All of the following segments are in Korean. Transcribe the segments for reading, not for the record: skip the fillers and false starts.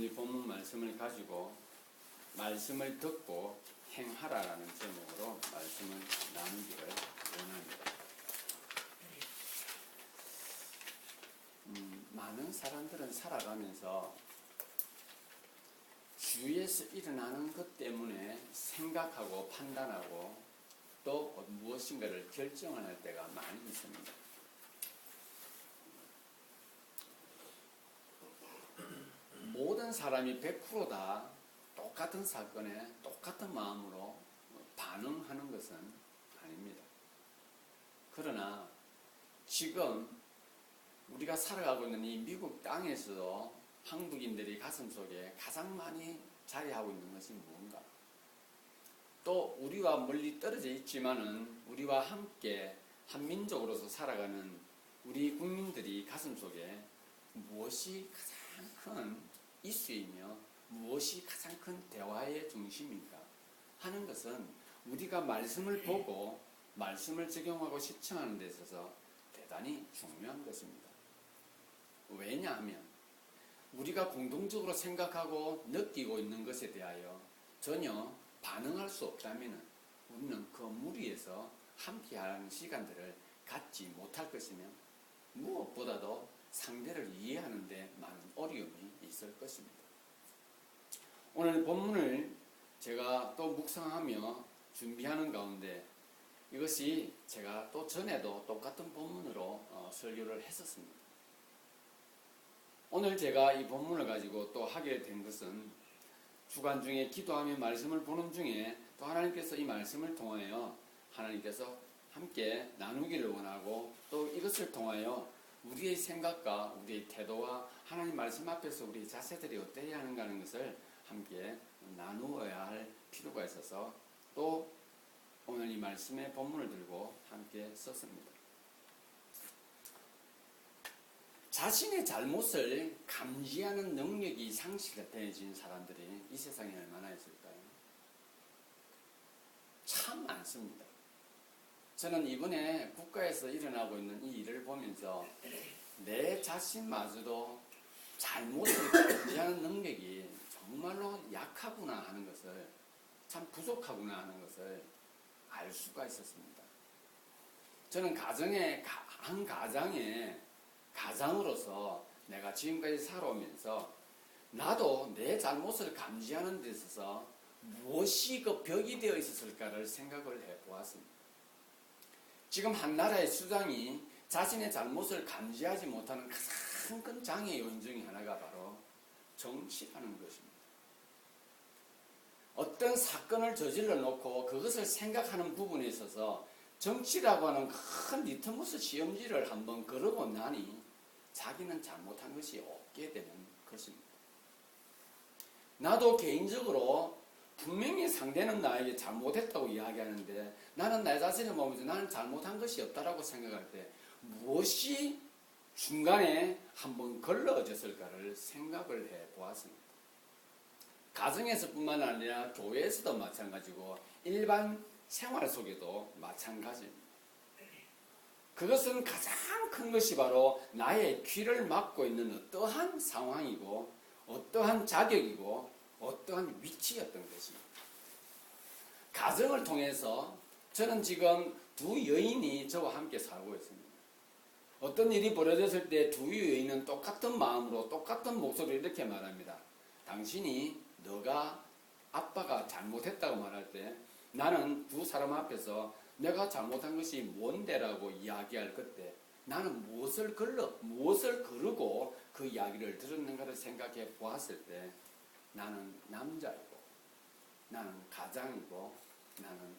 오늘 이 본문 말씀을 가지고 말씀을 듣고 행하라라는 제목으로 말씀을 나누기를 원합니다. 많은 사람들은 살아가면서 주위에서 일어나는 것 때문에 생각하고 판단하고 또 무엇인가를 결정할 때가 많이 있습니다. 모든 사람이 100%다 똑같은 사건에 똑같은 마음으로 반응하는 것은 아닙니다. 그러나 지금 우리가 살아가고 있는 이 미국 땅에서도 한국인들이 가슴속에 가장 많이 자리하고 있는 것이 무엇인가? 또 우리와 멀리 떨어져 있지만은 우리와 함께 한민족으로서 살아가는 우리 국민들이 가슴속에 무엇이 가장 큰 이슈이며 무엇이 가장 큰 대화의 중심인가 하는 것은 우리가 말씀을 보고 말씀을 적용하고 실천하는 데 있어서 대단히 중요한 것입니다. 왜냐하면 우리가 공동적으로 생각하고 느끼고 있는 것에 대하여 전혀 반응할 수 없다면 우리는 그 무리에서 함께하는 시간들을 갖지 못할 것이며 무엇보다도 상대를 이해하는 데 많은 어려움이 있을 것입니다. 오늘 본문을 제가 또 묵상하며 준비하는 가운데 이것이 제가 또 전에도 똑같은 본문으로 설교를 했었습니다. 오늘 제가 이 본문을 가지고 또 하게 된 것은 주간 중에 기도하며 말씀을 보는 중에 또 하나님께서 이 말씀을 통하여 하나님께서 함께 나누기를 원하고 또 이것을 통하여 우리의 생각과 우리의 태도와 하나님 말씀 앞에서 우리의 자세들이 어떠해야 하는가 하는 것을 함께 나누어야 할 필요가 있어서 또 오늘 이 말씀의 본문을 들고 함께 썼습니다. 자신의 잘못을 감지하는 능력이 상실되어진 사람들이 이 세상에 얼마나 있을까요? 참 많습니다. 저는 이번에 국가에서 일어나고 있는 이 일을 보면서 내 자신마저도 잘못을 감지하는 능력이 정말로 약하구나 하는 것을, 참 부족하구나 하는 것을 알 수가 있었습니다. 저는 한 가장으로서 내가 지금까지 살아오면서 나도 내 잘못을 감지하는 데 있어서 무엇이 그 벽이 되어 있었을까를 생각을 해보았습니다. 지금 한 나라의 수장이 자신의 잘못을 감지하지 못하는 가장 큰 장애 요인 중에 하나가 바로 정치라는 것입니다. 어떤 사건을 저질러 놓고 그것을 생각하는 부분에 있어서 정치라고 하는 큰 리트머스 시험지를 한번 걸어보 나니 자기는 잘못한 것이 없게 되는 것입니다. 나도 개인적으로 분명히 상대는 나에게 잘못했다고 이야기하는데 나는 내 자신을 보면서 나는 잘못한 것이 없다라고 생각할 때 무엇이 중간에 한번 걸러졌을까를 생각을 해보았습니다. 가정에서뿐만 아니라 교회에서도 마찬가지고 일반 생활 속에도 마찬가지입니다. 그것은 가장 큰 것이 바로 나의 귀를 막고 있는 어떠한 상황이고 어떠한 자격이고 어떠한 위치였던 것입니다. 가정을 통해서 저는 지금 두 여인이 저와 함께 살고 있습니다. 어떤 일이 벌어졌을 때 두 여인은 똑같은 마음으로 똑같은 목소리로 이렇게 말합니다. 당신이 너가 아빠가 잘못했다고 말할 때 나는 두 사람 앞에서 내가 잘못한 것이 뭔데라고 이야기할 그때 나는 무엇을 거르고 그 이야기를 들었는가를 생각해 보았을 때 나는 남자이고 나는 가장이고 나는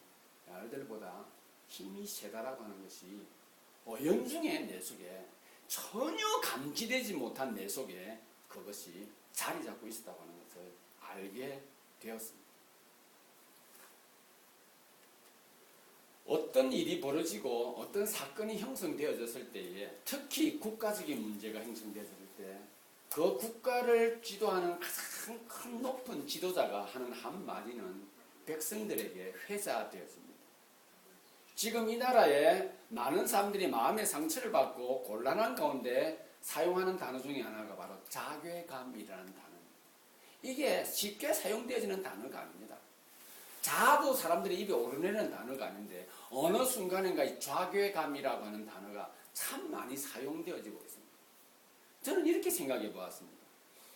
아들보다 힘이 세다라고 하는 것이 연중에 내 속에 전혀 감지되지 못한 내 속에 그것이 자리 잡고 있었다고 하는 것을 알게 되었습니다. 어떤 일이 벌어지고 어떤 사건이 형성되어졌을 때에 특히 국가적인 문제가 형성되어졌을 때 그 국가를 지도하는 가장 큰 높은 지도자가 하는 한마디는 백성들에게 회자되었습니다. 지금 이 나라에 많은 사람들이 마음의 상처를 받고 곤란한 가운데 사용하는 단어 중에 하나가 바로 자괴감이라는 단어입니다. 이게 쉽게 사용되어지는 단어가 아닙니다. 자도 사람들이 입에 오르내는 단어가 아닌데 어느 순간인가 이 좌괴감이라고 하는 단어가 참 많이 사용되어지고 있습니다. 저는 이렇게 생각해 보았습니다.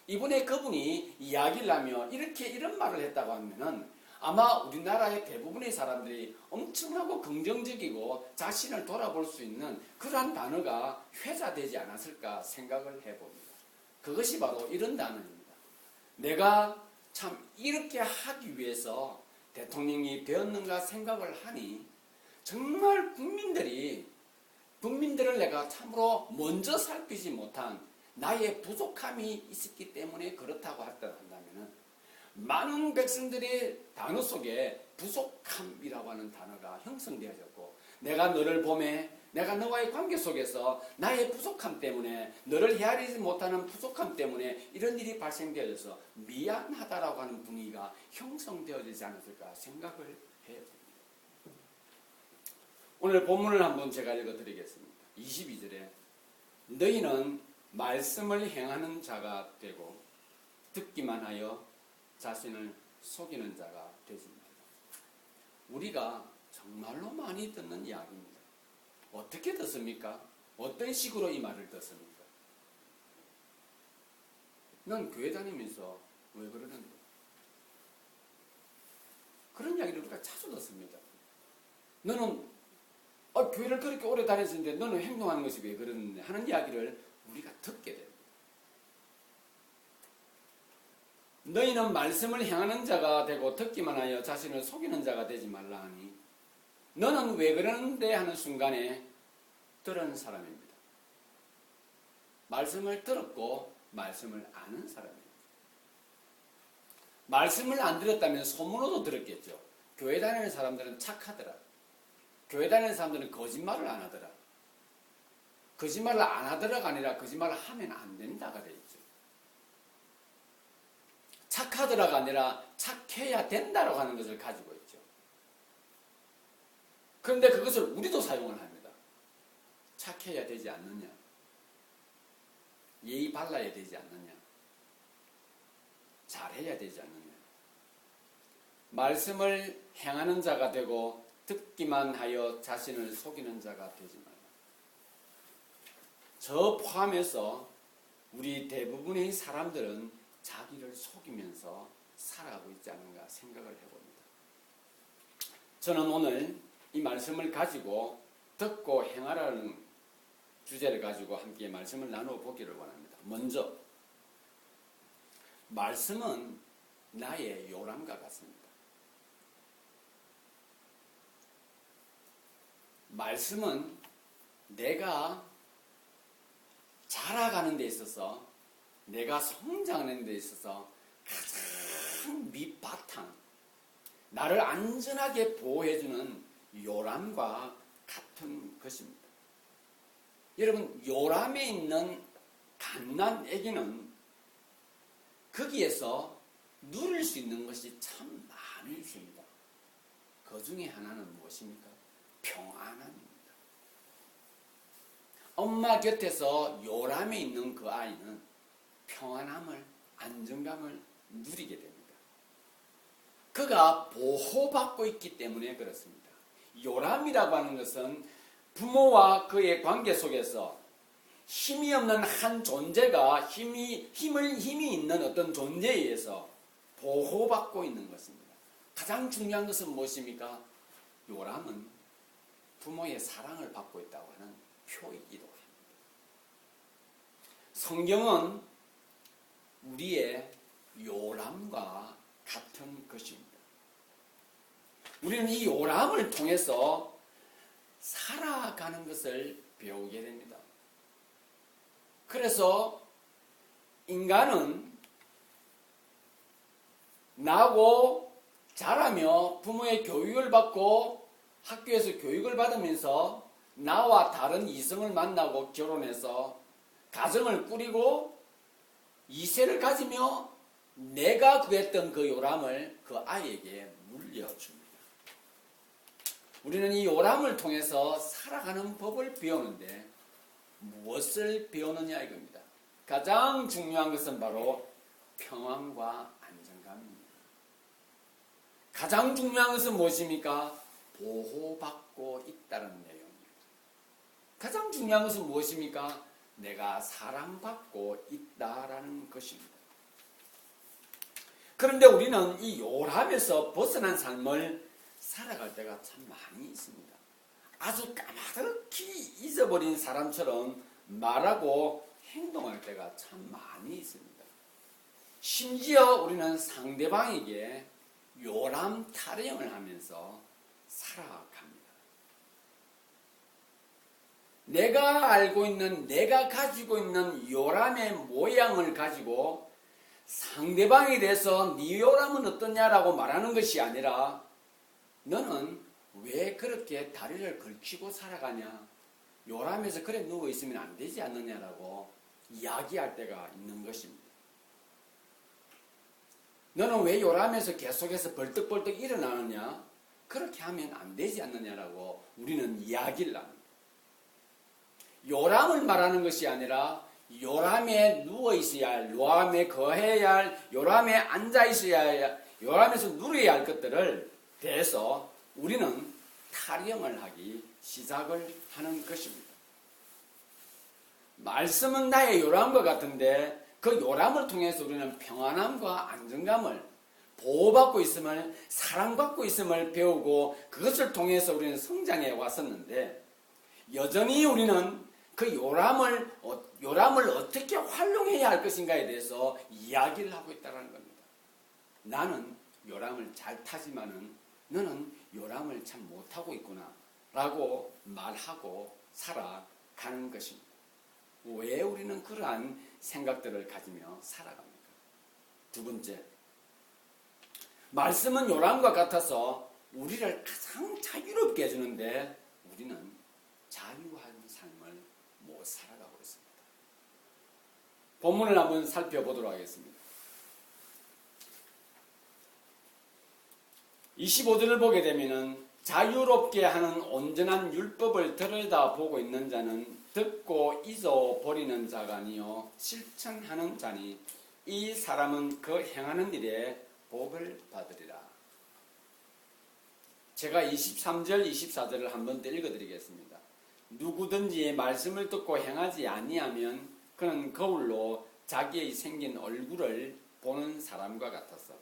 이번에 그분이 이야기를 하며 이런 말을 했다고 하면은 아마 우리나라의 대부분의 사람들이 엄청나고 긍정적이고 자신을 돌아볼 수 있는 그러한 단어가 회자되지 않았을까 생각을 해봅니다. 그것이 바로 이런 단어입니다. 내가 참 이렇게 하기 위해서 대통령이 되었는가 생각을 하니 정말 국민들을 내가 참으로 먼저 살피지 못한 나의 부족함이 있었기 때문에 그렇다고 한다면 많은 백성들의 단어 속에 부족함이라고 하는 단어가 형성되어졌고 내가 너를 보매 내가 너와의 관계 속에서 나의 부족함 때문에 너를 헤아리지 못하는 부족함 때문에 이런 일이 발생되어져서 미안하다라고 하는 분위기가 형성되어지지 않았을까 생각을 해봅니다. 오늘 본문을 한번 제가 읽어드리겠습니다. 22절에 너희는 말씀을 행하는 자가 되고 듣기만 하여 자신을 속이는 자가 되지 말라. 우리가 정말로 많이 듣는 이야기입니다. 어떻게 듣습니까? 어떤 식으로 이 말을 듣습니까? 넌 교회 다니면서 왜 그러는데? 그런 이야기를 우리가 자주 듣습니다. 너는 교회를 그렇게 오래 다녔는데 너는 행동하는 것이 왜 그러는데 하는 이야기를 우리가 듣게 됩니다. 너희는 말씀을 행하는 자가 되고 듣기만 하여 자신을 속이는 자가 되지 말라 하니 너는 왜 그러는데 하는 순간에 들은 사람입니다. 말씀을 들었고 말씀을 아는 사람입니다. 말씀을 안 들었다면 소문으로 들었겠죠. 교회 다니는 사람들은 착하더라. 교회 다니는 사람들은 거짓말을 안 하더라. 거짓말을 안 하더라가 아니라 거짓말을 하면 안 된다가 되어 있죠. 착하더라가 아니라 착해야 된다라고 하는 것을 가지고 있죠. 그런데 그것을 우리도 사용을 합니다. 착해야 되지 않느냐? 예의 발라야 되지 않느냐? 잘해야 되지 않느냐? 말씀을 행하는 자가 되고 듣기만 하여 자신을 속이는 자가 되지 말라. 저 포함해서 우리 대부분의 사람들은 자기를 속이면서 살아가고 있지 않은가 생각을 해봅니다. 저는 오늘 이 말씀을 가지고 듣고 행하라는 주제를 가지고 함께 말씀을 나누어 보기를 원합니다. 먼저 말씀은 나의 요람과 같습니다. 말씀은 내가 자라가는 데 있어서 내가 성장하는 데 있어서 가장 밑바탕 나를 안전하게 보호해주는 요람과 같은 것입니다. 여러분 요람에 있는 갓난아기는 거기에서 누릴 수 있는 것이 참 많이 있습니다. 그 중에 하나는 무엇입니까? 평안함입니다. 엄마 곁에서 요람에 있는 그 아이는 평안함을, 안정감을 누리게 됩니다. 그가 보호받고 있기 때문에 그렇습니다. 요람이라고 하는 것은 부모와 그의 관계 속에서 힘이 없는 한 존재가 힘이 있는 어떤 존재에 의해서 보호받고 있는 것입니다. 가장 중요한 것은 무엇입니까? 요람은 부모의 사랑을 받고 있다고 하는 표이기도 합니다. 성경은 우리의 요람과 같은 것입니다. 우리는 이 요람을 통해서 살아가는 것을 배우게 됩니다. 그래서 인간은 나고 자라며 부모의 교육을 받고 학교에서 교육을 받으면서 나와 다른 이성을 만나고 결혼해서 가정을 꾸리고 이세를 가지며 내가 구했던 그 요람을 그 아이에게 물려줍니다. 우리는 이 요람을 통해서 살아가는 법을 배우는데 무엇을 배우느냐 이겁니다. 가장 중요한 것은 바로 평안과 안정감입니다. 가장 중요한 것은 무엇입니까? 보호받고 있다는 내용입니다. 가장 중요한 것은 무엇입니까? 내가 사랑받고 있다라는 것입니다. 그런데 우리는 이 요람에서 벗어난 삶을 살아갈 때가 참 많이 있습니다. 아주 까마득히 잊어버린 사람처럼 말하고 행동할 때가 참 많이 있습니다. 심지어 우리는 상대방에게 요람 타령을 하면서 살아갑니다. 내가 알고 있는, 내가 가지고 있는 요람의 모양을 가지고 상대방에 대해서 네 요람은 어떠냐라고 말하는 것이 아니라 너는 왜 그렇게 다리를 걸치고 살아가냐? 요람에서 그래 누워 있으면 안 되지 않느냐라고 이야기할 때가 있는 것입니다. 너는 왜 요람에서 계속해서 벌떡벌떡 일어나느냐? 그렇게 하면 안 되지 않느냐라고 우리는 이야기를 합니다. 요람을 말하는 것이 아니라 요람에 누워 있어야 할, 요람에 거해야 할, 요람에 앉아 있어야 할, 요람에서 누려야 할 것들을 대해서 우리는 타령을 하기 시작을 하는 것입니다. 말씀은 나의 요람과 같은데 그 요람을 통해서 우리는 평안함과 안정감을, 보호받고 있음을, 사랑받고 있음을 배우고 그것을 통해서 우리는 성장해 왔었는데 여전히 우리는 그 요람을 어떻게 활용해야 할 것인가에 대해서 이야기를 하고 있다는 겁니다. 나는 요람을 잘 타지만은 너는 요람을 참 못하고 있구나 라고 말하고 살아가는 것입니다. 왜 우리는 그러한 생각들을 가지며 살아갑니까? 두 번째, 말씀은 요람과 같아서 우리를 가장 자유롭게 해주는데 우리는 자유한 삶을 못 살아가고 있습니다. 본문을 한번 살펴보도록 하겠습니다. 25절을 보게 되면은 자유롭게 하는 온전한 율법을 들여다보고 있는 자는 듣고 잊어버리는 자가 아니요 실천하는 자니 이 사람은 그 행하는 일에 복을 받으리라. 제가 23절, 24절을 한 번 더 읽어드리겠습니다. 누구든지 말씀을 듣고 행하지 아니하면 그는 거울로 자기의 생긴 얼굴을 보는 사람과 같아서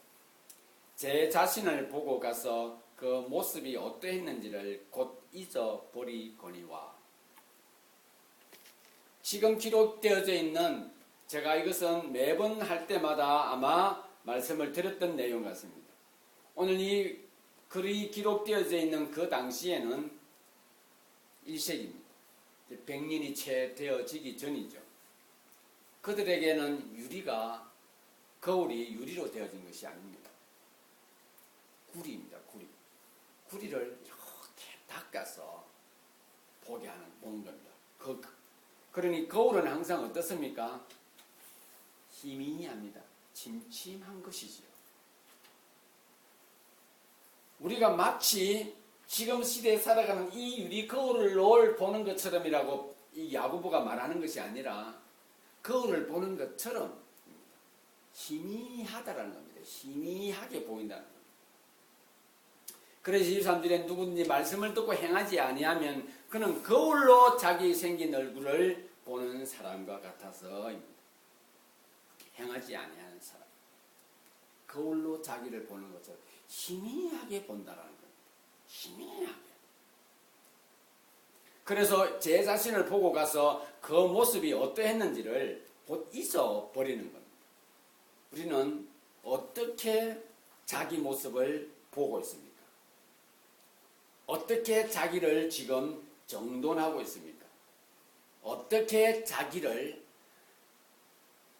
제 자신을 보고 가서 그 모습이 어떠했는지를 곧 잊어버리거니와. 지금 기록되어져 있는, 제가 이것은 매번 할 때마다 아마 말씀을 드렸던 내용 같습니다. 오늘 이 글이 기록되어져 있는 그 당시에는 1세기입니다. 100년이 채 되어지기 전이죠. 그들에게는 거울이 유리로 되어진 것이 아닙니다. 구리입니다. 구리를 이렇게 닦아서 보게 보는 겁니다. 그러니 거울은 항상 어떻습니까? 희미합니다. 침침한 것이지요. 우리가 마치 지금 시대에 살아가는 이 유리 거울을 보는 것처럼이라고 이 야고보가 말하는 것이 아니라 거울을 보는 것처럼 희미하다라는 겁니다. 희미하게 보인다는 겁니다. 그래서 23절에 누구든지 말씀을 듣고 행하지 아니하면 그는 거울로 자기 생긴 얼굴을 보는 사람과 같아서입니다. 행하지 아니하는 사람. 거울로 자기를 보는 것처럼 희미하게 본다라는 겁니다. 희미하게. 그래서 제 자신을 보고 가서 그 모습이 어떠했는지를 곧 잊어버리는 겁니다. 우리는 어떻게 자기 모습을 보고 있습니까? 어떻게 자기를 지금 정돈하고 있습니까? 어떻게 자기를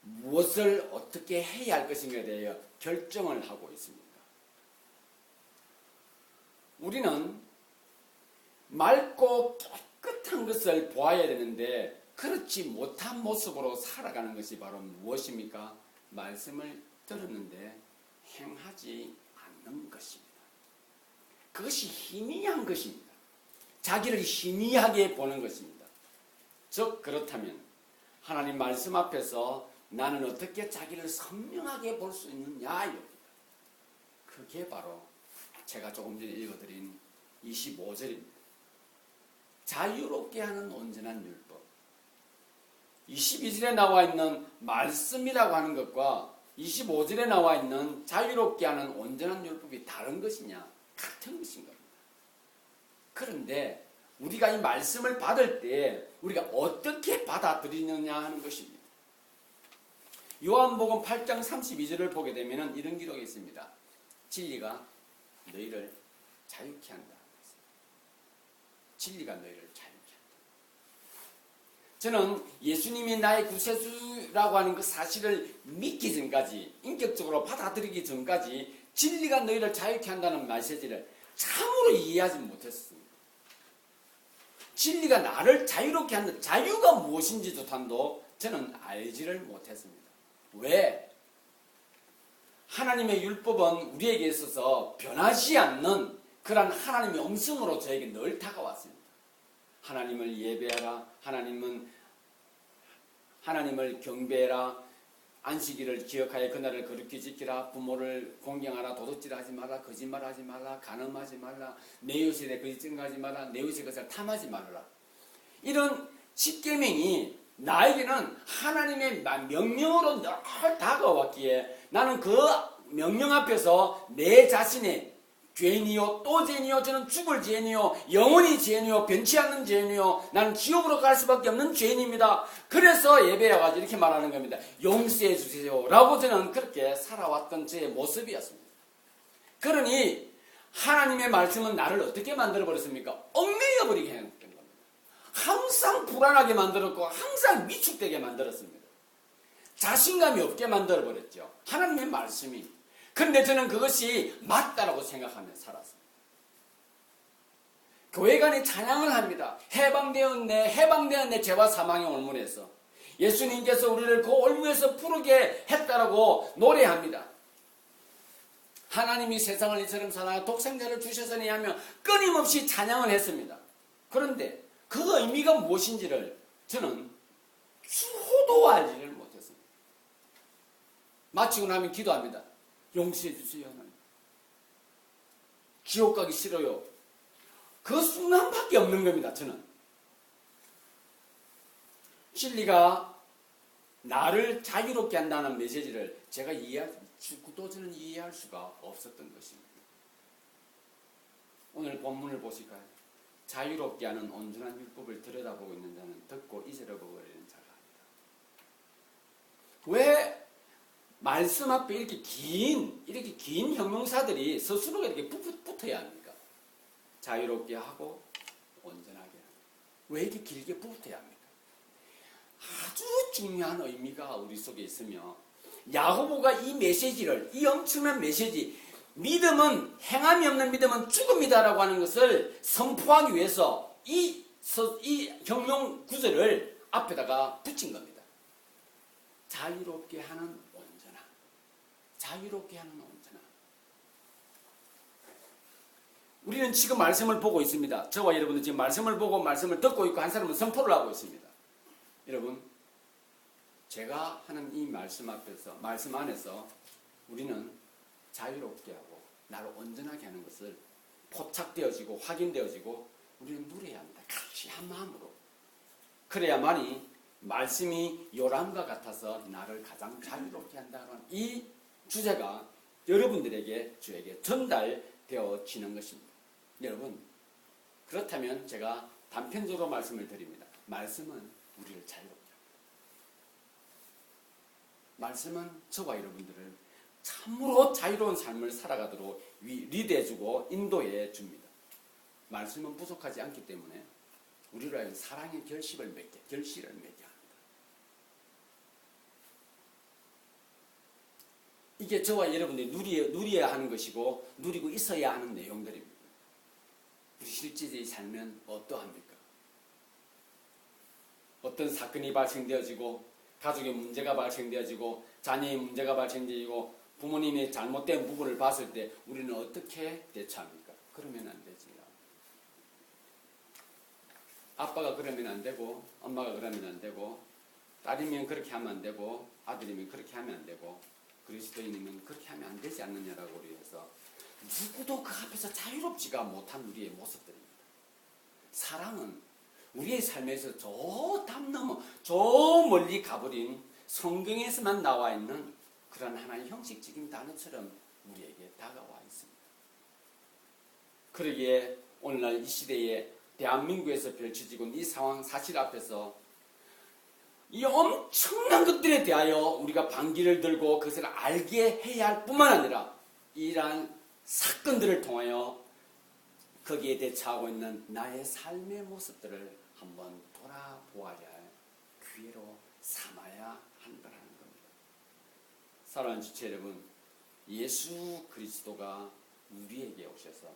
무엇을 어떻게 해야 할 것인가에 대해 결정을 하고 있습니까? 우리는 맑고 깨끗한 것을 보아야 되는데 그렇지 못한 모습으로 살아가는 것이 바로 무엇입니까? 말씀을 들었는데 행하지 않는 것입니다. 그것이 희미한 것입니다. 자기를 희미하게 보는 것입니다. 즉 그렇다면 하나님 말씀 앞에서 나는 어떻게 자기를 선명하게 볼 수 있느냐. 그게 바로 제가 조금 전에 읽어드린 25절입니다. 자유롭게 하는 온전한 율법. 22절에 나와 있는 말씀이라고 하는 것과 25절에 나와 있는 자유롭게 하는 온전한 율법이 다른 것이냐? 같은 것인 겁니다. 그런데 우리가 이 말씀을 받을 때 우리가 어떻게 받아들이느냐 하는 것입니다. 요한복음 8장 32절을 보게 되면 이런 기록이 있습니다. 진리가 너희를 자유케 한다. 진리가 너희를 자유케 한다. 저는 예수님이 나의 구세주라고 하는 그 사실을 믿기 전까지, 인격적으로 받아들이기 전까지 진리가 너희를 자유케 한다는 메시지를 참으로 이해하지 못했습니다. 진리가 나를 자유롭게 하는 자유가 무엇인지조차도 저는 알지를 못했습니다. 왜? 하나님의 율법은 우리에게 있어서 변하지 않는 그런 하나님의 음성으로 저에게 늘 다가왔습니다. 하나님을 예배하라, 하나님을 경배해라, 안식일을 기억하여 그날을 거룩히 지키라, 부모를 공경하라, 도둑질하지 마라, 거짓말하지 마라, 간음하지 말라, 내 이웃에 거짓 증거하지 마라, 내 이웃의 것을 탐하지 말라. 이런 십계명이 나에게는 하나님의 명령으로 늘 다가왔기에 나는 그 명령 앞에서 내 자신의 죄인이요 또 죄인이요 저는 죽을 죄인이요 영원히 죄인이요 변치 않는 죄인이요 나는 지옥으로 갈 수밖에 없는 죄인입니다. 그래서 예배해가지고 이렇게 말하는 겁니다. 용서해 주세요 라고 저는 그렇게 살아왔던 제 모습이었습니다. 그러니 하나님의 말씀은 나를 어떻게 만들어버렸습니까? 얽매여버리게 했던 겁니다. 항상 불안하게 만들었고 항상 위축되게 만들었습니다. 자신감이 없게 만들어버렸죠. 하나님의 말씀이. 그런데 저는 그것이 맞다라고 생각하며 살았습니다. 교회 간에 찬양을 합니다. 해방되었네 죄와 사망의 올문에서. 예수님께서 우리를 그 올무에서 푸르게 했다라고 노래합니다. 하나님이 세상을 이처럼 사랑하 독생자를 주셨으니 하며 끊임없이 찬양을 했습니다. 그런데 그 의미가 무엇인지를 저는 추호도 알지를 못했습니다. 마치고 나면 기도합니다. 용서해 주세요. 하나님. 지옥 가기 싫어요. 그 순간밖에 없는 겁니다. 저는. 진리가 나를 자유롭게 한다는 메시지를 제가 저는 이해할 수가 없었던 것입니다. 오늘 본문을 보실까요? 자유롭게 하는 온전한 율법을 들여다보고 있는 자는 듣고 잊어버리는 자가 아니다. 왜 말씀 앞에 이렇게 긴 형용사들이 스스로가 이렇게 붙어야 합니까? 자유롭게 하고 온전하게 하고. 왜 이렇게 길게 붙어야 합니까? 아주 중요한 의미가 우리 속에 있으며 야고보가 이 엄청난 메시지, 믿음은 행함이 없는 믿음은 죽음이다라고 하는 것을 선포하기 위해서 이 형용 구절을 앞에다가 붙인 겁니다. 자유롭게 하는 자유롭게 하는 온전함. 우리는 지금 말씀을 보고 있습니다. 저와 여러분은 지금 말씀을 보고 말씀을 듣고 있고 한 사람은 선포를 하고 있습니다. 여러분, 제가 하는 이 말씀 안에서 우리는 자유롭게 하고 나를 온전하게 하는 것을 포착되어지고 확인되어지고 우리는 누려야 합니다. 같이 한 마음으로. 그래야만이 말씀이 요람과 같아서 나를 가장 자유롭게 한다는 이 주제가 저에게 전달되어지는 것입니다. 여러분, 그렇다면 제가 단편적으로 말씀을 드립니다. 말씀은 우리를 자유롭게 합니다. 말씀은 저와 여러분들을 참으로 자유로운 삶을 살아가도록 리드해주고 인도해 줍니다. 말씀은 부족하지 않기 때문에 우리를 하여금 사랑의 결실을 맺게 합니다. 이게 저와 여러분들이 누려야 하는 것이고 누리고 있어야 하는 내용들입니다. 우리 실제의 삶은 어떠합니까? 어떤 사건이 발생되어지고 가족의 문제가 발생되어지고 자녀의 문제가 발생되어지고 부모님의 잘못된 부분을 봤을 때 우리는 어떻게 대처합니까? 그러면 안 되지. 아빠가 그러면 안 되고 엄마가 그러면 안 되고 딸이면 그렇게 하면 안 되고 아들이면 그렇게 하면 안 되고 그리스도인이면 그렇게 하면 안 되지 않느냐라고 우리해서 누구도 그 앞에서 자유롭지가 못한 우리의 모습들입니다. 사랑은 우리의 삶에서 저 담 넘어 저 멀리 가버린 성경에서만 나와 있는 그런 하나의 형식적인 단어처럼 우리에게 다가와 있습니다. 그러기에 오늘날 이 시대에 대한민국에서 펼쳐지고 있는 이 상황 사실 앞에서 이 엄청난 것들에 대하여 우리가 반기를 들고 그것을 알게 해야 할 뿐만 아니라 이러한 사건들을 통하여 거기에 대처하고 있는 나의 삶의 모습들을 한번 돌아보아야 할 기회로 삼아야 한다는 겁니다. 사랑하는 지체 여러분, 예수 그리스도가 우리에게 오셔서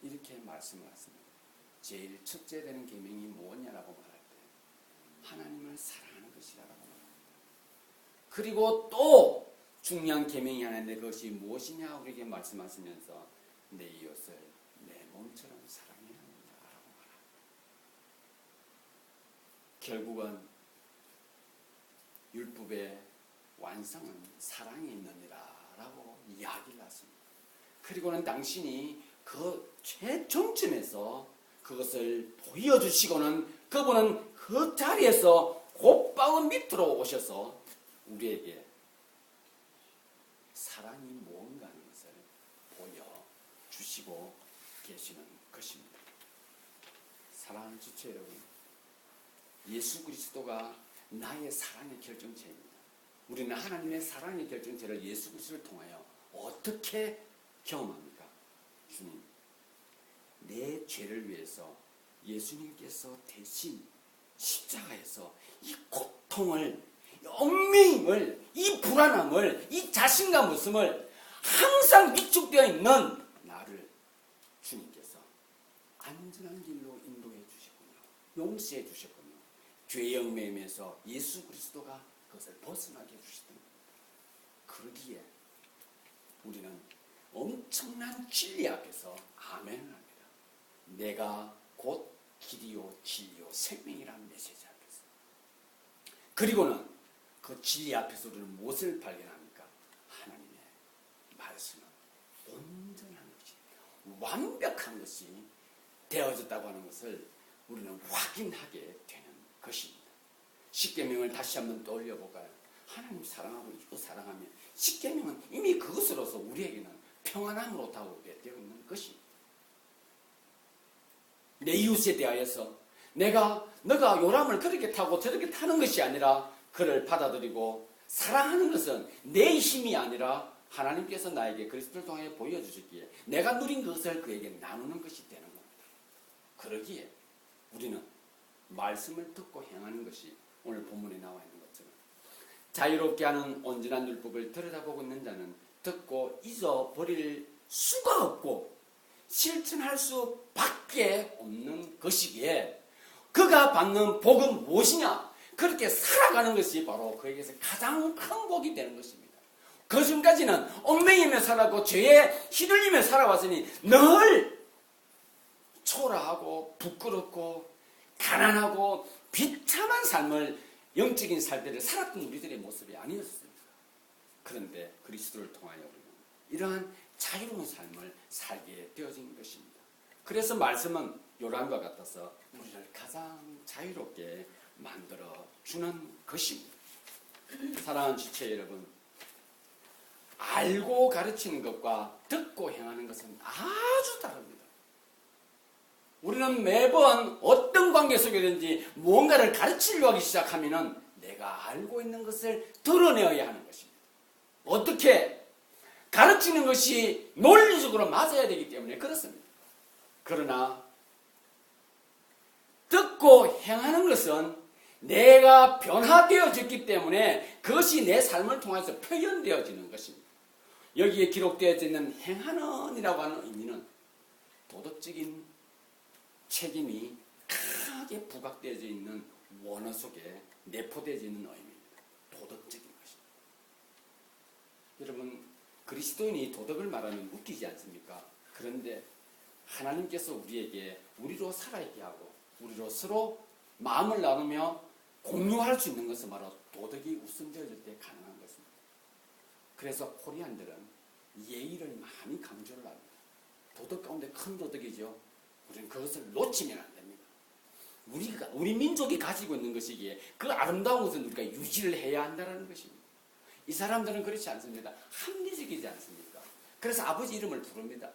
이렇게 말씀을 하십니다. 제일 첫째 되는 계명이 무엇이냐라고 말할 때 하나님을 사랑하는 것이라고 말합니다. 그리고 또 중요한 계명이 하나 있는데 그것이 무엇이냐 우리에게 말씀하시면서 내 이웃을 내 몸처럼 사랑해야 한다라고 말합니다. 결국은 율법의 완성은 사랑에 있느니라라고 이야기를 하십니다. 그리고는 당신이 그 최정점에서 그것을 보여주시고는 그분은 그 자리에서 곧바로 밑으로 오셔서 우리에게 사랑이 무언가 하는 것을 보여주시고 계시는 것입니다. 사랑하는 지체 여러분, 예수 그리스도가 나의 사랑의 결정체입니다. 우리는 하나님의 사랑의 결정체를 예수 그리스도를 통하여 어떻게 경험합니까? 주님, 내 죄를 위해서 예수님께서 대신 십자가에서 이 고통을, 이 얽매임을, 이 불안함을, 이 자신감 없음을 항상 위축되어 있는 나를 주님께서 안전한 길로 인도해 주셨군요. 용서해 주셨군요. 죄의 얽매임에서 예수 그리스도가 그것을 벗어나게 해주시던 겁니다. 그러기에 우리는 엄청난 진리 앞에서 아멘을 합니다. 내가 곧 길이요 진리요 생명이라는 메시지 앞에서. 그리고는 그 진리 앞에서 우리는 무엇을 발견합니까? 하나님의 말씀은 온전한 것이, 완벽한 것이 되어졌다고 하는 것을 우리는 확인하게 되는 것입니다. 십계명을 다시 한번 떠올려 볼까요? 하나님 사랑하고 이웃 사랑하면 십계명은 이미 그것으로서 우리에게는 평안함으로 다가오게 되어 있는 것입니다. 내 이웃에 대하여서 너가 요람을 그렇게 타고 저렇게 타는 것이 아니라 그를 받아들이고 사랑하는 것은 내 힘이 아니라 하나님께서 나에게 그리스도를 통해 보여주셨기에 내가 누린 것을 그에게 나누는 것이 되는 겁니다. 그러기에 우리는 말씀을 듣고 행하는 것이 오늘 본문에 나와 있는 것처럼 자유롭게 하는 온전한 율법을 들여다보고 있는 자는 듣고 잊어버릴 수가 없고 실천할 수밖에 없는 것이기에 그가 받는 복은 무엇이냐? 그렇게 살아가는 것이 바로 그에게서 가장 큰 복이 되는 것입니다. 그전까지는 얽매이며 살았고 죄에 휘둘리며 살아왔으니 늘 초라하고 부끄럽고 가난하고 비참한 삶을 영적인 삶들을 살았던 우리들의 모습이 아니었습니다. 그런데 그리스도를 통하여 우리는 이러한 자유로운 삶을 살게 되어진 것입니다. 그래서 말씀은 요란과 같아서 우리를 가장 자유롭게 만들어 주는 것입니다. 사랑하는 지체 여러분, 알고 가르치는 것과 듣고 행하는 것은 아주 다릅니다. 우리는 매번 어떤 관계 속에든지 무언가를 가르치려고 하기 시작하면 내가 알고 있는 것을 드러내어야 하는 것입니다. 어떻게? 가르치는 것이 논리적으로 맞아야 되기 때문에 그렇습니다. 그러나 듣고 행하는 것은 내가 변화되어졌기 때문에 그것이 내 삶을 통해서 표현되어지는 것입니다. 여기에 기록되어져 있는 행하는이라고 하는 의미는 도덕적인 책임이 강하게 부각되어져 있는 원어 속에 내포되어져 있는 의미입니다. 도덕적인 것입니다. 여러분, 그리스도인이 도덕을 말하면 웃기지 않습니까? 그런데 하나님께서 우리에게 우리로 살아있게 하고 우리로 서로 마음을 나누며 공유할 수 있는 것은 바로 도덕이 우선되어질 때 가능한 것입니다. 그래서 코리안들은 예의를 많이 강조를 합니다. 도덕 가운데 큰 도덕이죠. 우리는 그것을 놓치면 안 됩니다. 우리 민족이 가지고 있는 것이기에 그 아름다운 것은 우리가 유지를 해야 한다는 것입니다. 이 사람들은 그렇지 않습니다. 합리적이지 않습니까? 그래서 아버지 이름을 부릅니다.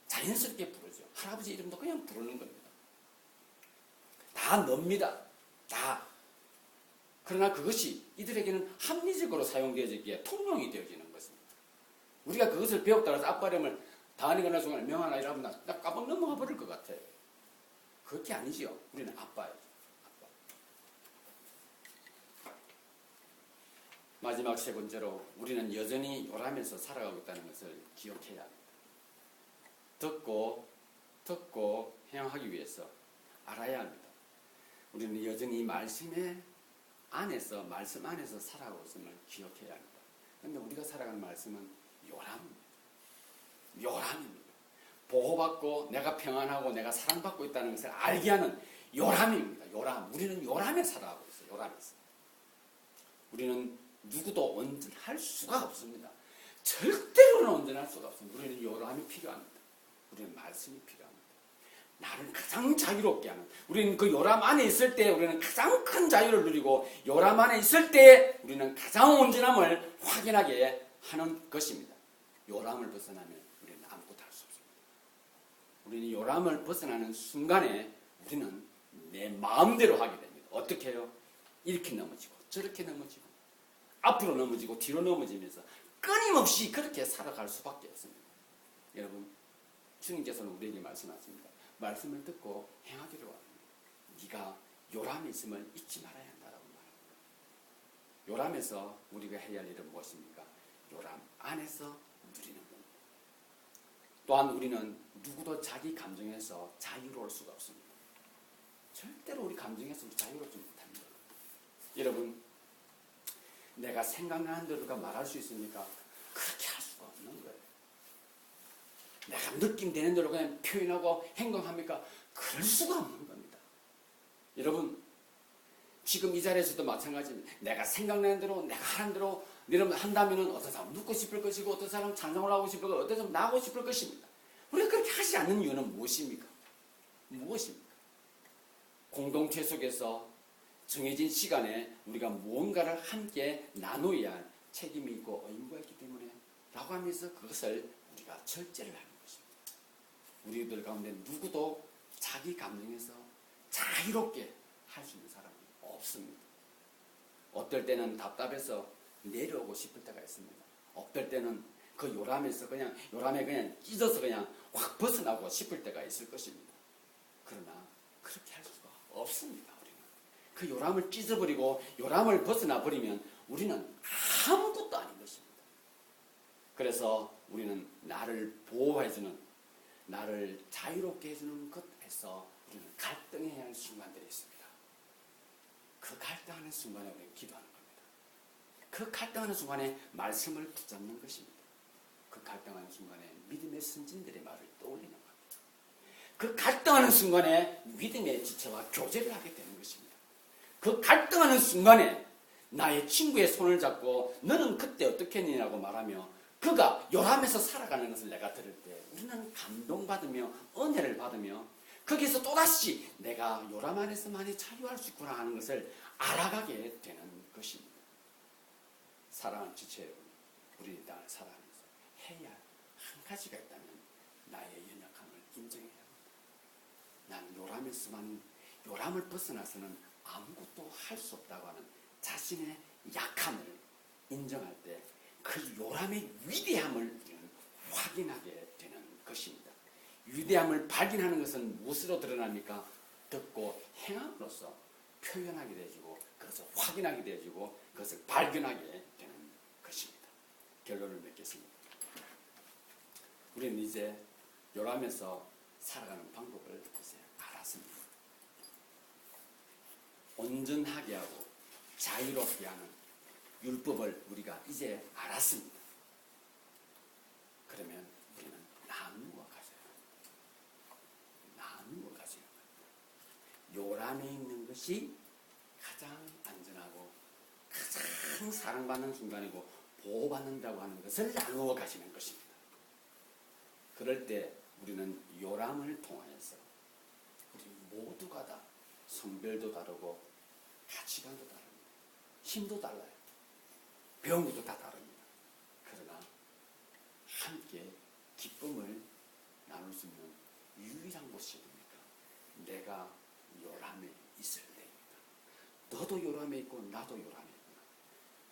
자연스럽게 부르죠. 할아버지 이름도 그냥 부르는 겁니다. 다 넣습니다. 다. 그러나 그것이 이들에게는 합리적으로 사용되어지기에 통용이 되어지는 것입니다. 우리가 그것을 배웠다고 해서 아빠 이름을 다은이거나 중간에 명하나 이러면 나 까먹 넘어가 버릴 것 같아요. 그게 아니죠. 우리는 아빠예요. 아빠. 마지막 세 번째로 우리는 여전히 요람에서 살아가고 있다는 것을 기억해야 합니다. 듣고 행하기 위해서 알아야 합니다. 우리는 여전히 말씀 안에서 살아가고 있음을 기억해야 합니다. 그런데 우리가 살아가는 말씀은 요람입니다. 보호받고 내가 평안하고 내가 사랑받고 있다는 것을 알게 하는 요람입니다. 요람. 우리는 요람에 살아가고 있어요. 요람에서. 우리는 누구도 온전할 수가 없습니다. 절대로는 온전할 수가 없습니다. 우리는 요람이 필요합니다. 우리는 말씀이 필요합니다. 나를 가장 자유롭게 하는, 우리는 그 요람 안에 있을 때 우리는 가장 큰 자유를 누리고 요람 안에 있을 때 우리는 가장 온전함을 확인하게 하는 것입니다. 요람을 벗어나면 우리는 아무것도 할 수 없습니다. 우리는 요람을 벗어나는 순간에 우리는 내 마음대로 하게 됩니다. 어떻게 해요? 이렇게 넘어지고 저렇게 넘어지고 앞으로 넘어지고 뒤로 넘어지면서 끊임없이 그렇게 살아갈 수밖에 없습니다. 여러분, 주님께서는 우리에게 말씀하십니다. 말씀을 듣고 행하기를 원합니다. 네가 요람에 있음을 잊지 말아야 한다라고 말합니다. 요람에서 우리가 해야 할 일은 무엇입니까? 요람 안에서 누리는 겁니다. 또한 우리는 누구도 자기 감정에서 자유로울 수가 없습니다. 절대로 우리 감정에서 자유롭지 못합니다. 여러분, 내가 생각나는 대로 말할 수 있습니까? 그렇게 할 수가 없는 거예요. 내가 느낌되는 대로 그냥 표현하고 행동합니까? 그럴 수가 없는 겁니다. 여러분, 지금 이 자리에서도 마찬가지입니다. 내가 생각나는 대로, 내가 하는 대로 한다면 어떤 사람은 눕고 싶을 것이고 어떤 사람은 찬송을 하고 싶을 것이고 어떤 사람은 나가고 싶을 것입니다. 우리가 그렇게 하지 않는 이유는 무엇입니까? 무엇입니까? 공동체 속에서 정해진 시간에 우리가 무언가를 함께 나누어야 할 책임이 있고 의무가 있기 때문에 라고 하면서 그것을 우리가 절제를 하는 것입니다. 우리들 가운데 누구도 자기 감정에서 자유롭게 할 수 있는 사람은 없습니다. 어떨 때는 답답해서 내려오고 싶을 때가 있습니다. 어떨 때는 그 요람에 그냥 찢어서 그냥 확 벗어나고 싶을 때가 있을 것입니다. 그러나 그렇게 할 수가 없습니다. 우리는 그 요람을 찢어버리고 요람을 벗어나 버리면 우리는 아무것도 아닌 것입니다. 그래서 우리는 나를 보호해주는, 나를 자유롭게 해주는 것에서 우리는 갈등해야 할 순간들이 있습니다. 그 갈등하는 순간에 우리는 기도하는 겁니다. 그 갈등하는 순간에 말씀을 붙잡는 것입니다. 그 갈등하는 순간에 믿음의 선진들의 말을 떠올리는 겁니다. 그 갈등하는 순간에 믿음의 지체와 교제를 하게 되는 것입니다. 그 갈등하는 순간에 나의 친구의 손을 잡고 너는 그때 어떻게 했느냐고 말하며 그가 요람에서 살아가는 것을 내가 들을 때 우리는 감동받으며 은혜를 받으며 거기서 또다시 내가 요람 안에서만이 자유할 수 있구나 하는 것을 알아가게 되는 것입니다. 사랑하는 지체 여러분, 우리 땅을 살아가면서 해야 할 한 가지가 있다면 나의 연약함을 인정해야 합니다. 나는 요람을 벗어나서는 아무것도 할 수 없다고 하는 자신의 약함을 인정할 때 그 요람의 위대함을 우리는 확인하게 되는 것입니다. 위대함을 발견하는 것은 무엇으로 드러납니까? 듣고 행함으로써 표현하게 되어지고 그것을 확인하게 되어지고 그것을 발견하게 되는 것입니다. 결론을 맺겠습니다. 우리는 이제 요람에서 살아가는 방법을 이제 알았습니다. 온전하게 하고 자유롭게 하는 율법을 우리가 이제 알았습니다. 그러면 우리는 나누어 가져야 합니다. 나누어 가져야 합니다. 요람에 있는 것이 가장 안전하고 가장 큰 사랑받는 순간이고 보호받는다고 하는 것을 나누어 가시는 것입니다. 그럴 때 우리는 요람을 통하여서 우리 모두가 다 성별도 다르고 가치관도 다릅니다. 힘도 달라요. 배운 것도 다 다릅니다. 그러나 함께 기쁨을 나눌 수 있는 유일한 곳이 뭡니까? 내가 요람에 있을 때입니다. 너도 요람에 있고 나도 요람에 있구나.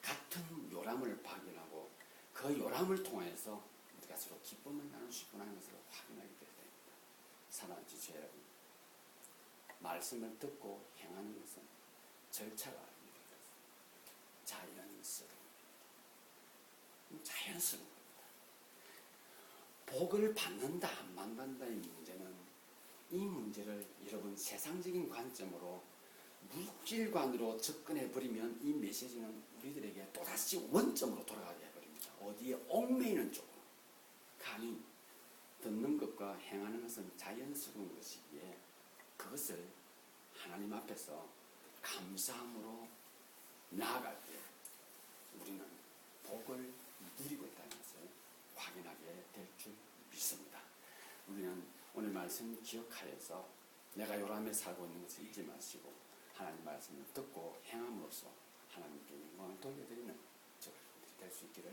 같은 요람을 발견하고 그 요람을 통해서 우리가 서로 기쁨을 나눌 수 있구나 하는 것을 확인하게 될 때입니다. 사랑하는 지체 여러분, 말씀을 듣고 행하는 것은 절차가 아닙니다. 자연스러운 겁니다. 복을 받는다 안 받는다의 문제는 이 문제를 여러분 세상적인 관점으로 물질관으로 접근해 버리면 이 메시지는 우리들에게 또다시 원점으로 돌아가게 해버립니다. 어디에 얽매이는 쪽으로. 아니, 듣는 것과 행하는 것은 자연스러운 것이기에 그것을 하나님 앞에서 감사함으로 나아갈 때 우리는 복을 누리고 있다는 것을 확인하게 될 줄 믿습니다. 우리는 오늘 말씀 기억하여서 내가 요람에 살고 있는 것을 잊지 마시고 하나님 말씀을 듣고 행함으로써 하나님께 영광을 돌려드리는 저희들이 될 수 있기를